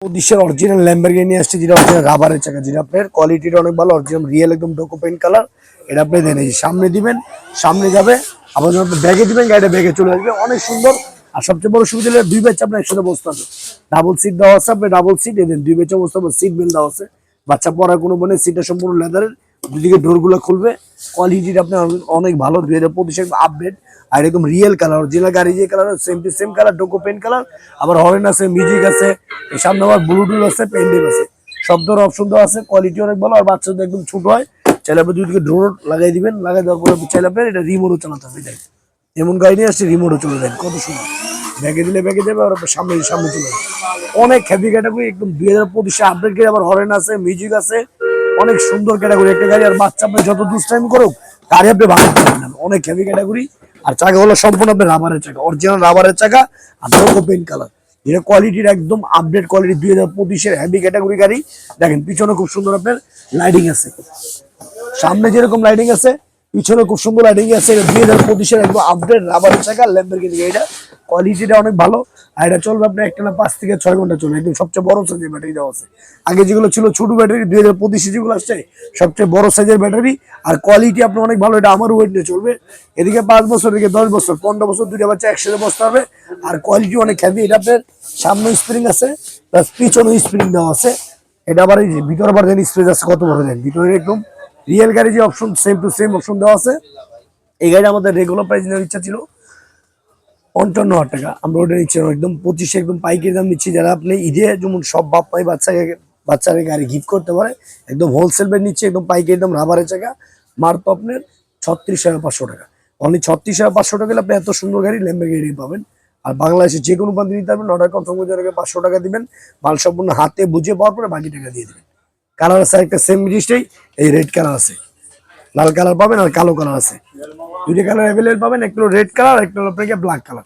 দেশের original Lamborghini আসছে, যেটা অরিজিনাল রাবারের চাকা, যেটা আপনার কোয়ালিটিটা অনেক ভালো, অরিজিনাল রিয়েল একদম ডোকো পেইন্ট কালার। এটা আপনি দেন, এই সামনে দিবেন, সামনে যাবে, আবার যখন ব্যাগে দিবেন গাড়িটা ব্যাগে চলে আসবে, অনেক সুন্দর। আর সবচেয়ে বড় সুবিধা হলো দুই বাচ্চা আপনার একসাথে বসতে হবে। ডাবল সিট দেওয়া আছে, আপনি ডাবল সিট এদেন, দুই বাচ্চা বসতে হবে, সিট বেল্ট দেওয়া আছে। বাচ্চা পড়ার কোনো মানে, সিটটা সম্পূর্ণ লেদারের, দুদিকে ডোরগুলো খুলবে। কোয়ালিটিটা আপনার অনেক ভালো, 2025 আপডেট। আর একদম রিয়েল কালার, অরিজিনাল গাড়ি যে colour same to same colour, Duco paint colour. আবার হরেন আছে, মিউজিক আছে, এর সামনে আবার ব্লুটুথ আছে, পেন্ডেল আছে, সব ধরনের অপশন দেওয়া আছে। কোয়ালিটি অনেক ভালো। আর বাচ্চাদের একদম ছোট হয়, চাইলে আপনি দুদিকে ডোর লাগাই দিবেন, লাগাই দেওয়ার পরে চাইলে আপনার এটা রিমোটও চালাতে হবে। দেখ এমন গাড়ি নিয়ে আসছে, রিমোটও চলে যায়, কত সুন্দর। ব্যাগে দিলে ব্যাগে যাবে, আর সামনে সামনে চলে যাবে। অনেক হেভি ক্যাটাগরি, একদম 2025 আপডেট গাড়ি। আবার হরেন আছে, মিউজিক আছে, অনেক সুন্দর ক্যাটাগরি একটা গাড়ি। আর বাচ্চা আপনি যত দুষ্টাইম করুক, গাড়ি আপনি ভাঙতে পারবেন না, অনেক হেভি ক্যাটাগরি। আর চাকা হলো সম্পূর্ণ আপনার রাবারের চাকা, অরিজিনাল রাবারের চাকা, আর ডোকো পেইন্ট কালার। এটা কোয়ালিটির একদম আপডেট কোয়ালিটি, 2025 হেভি ক্যাটাগরি গাড়ি। দেখেন পিছনে খুব সুন্দর আপনার লাইটিং আছে, সামনে যেরকম লাইটিং আছে পিছনে খুব সুন্দর লাইটিং আছে। 2025 একদম আপডেট রাবারের চাকা ল্যাম্বরগিনি। এটা কোয়ালিটিটা অনেক ভালো। আর এটা চলবে আপনার একটানা 5 থেকে 6 ঘন্টা চলবে। একদম সবচেয়ে বড় সাইজের ব্যাটারি দেওয়া আছে। আগে যেগুলো ছিল ছোট ব্যাটারি, 2025 যেগুলো আসছে সবচেয়ে বড় সাইজের ব্যাটারি। আর কোয়ালিটি আপনার অনেক ভালো। এটা আমার ওয়েট নিয়ে চলবে। এদিকে 5 বছর, এদিকে 10 বছর, 15 বছর, দুইটা বাচ্চা একসাথে বসতে হবে। আর কোয়ালিটি অনেক হেভি। এটা আপনার সামনে স্প্রিং আছে, প্লাস পিছনে স্প্রিং দেওয়া আছে। এটা আবার এই যে ভিতরে আবার দেন স্পেস আছে, কত বড় দেন ভিতরে, একদম রিয়েল গাড়ি যে option same to same option দেওয়া আছে। এই গাড়িটা আমাদের রেগুলার প্রাইস নেওয়ার ইচ্ছা ছিল 55,000 টাকা, আমরা ওটা নিচ্ছি একদম 25, একদম পাইকারি দাম নিচ্ছি। যারা আপনি ঈদে যেমন সব বাপ মাই বাচ্চাকে গাড়ি গিফট করতে পারে, একদম হোলসেল রেট নিচ্ছে, একদম পাইকারি দাম। রাবারের চাকা মাত্র আপনার 36,500 টাকা, অনলি 36,500 টাকা আপনি এত সুন্দর গাড়ি ল্যাম্বরগিনি পাবেন। আর বাংলাদেশে যে কোনো প্রান্তে নিতে পারবেন। অর্ডার কনফার্ম করে 500 টাকা দিবেন, মাল সম্পূর্ণ হাতে বুঝে পাওয়ার পরে বাকি টাকা দিয়ে দিবেন। কালার আছে একটা সেম জিনিসটাই, এই রেড কালার আছে, লাল কালার পাবেন, আর কালো কালার আছে। দুইটা কালার অ্যাভেলেবল পাবেন, একটা হলো রেড কালার, একটা হলো আপনাকে ব্ল্যাক কালার।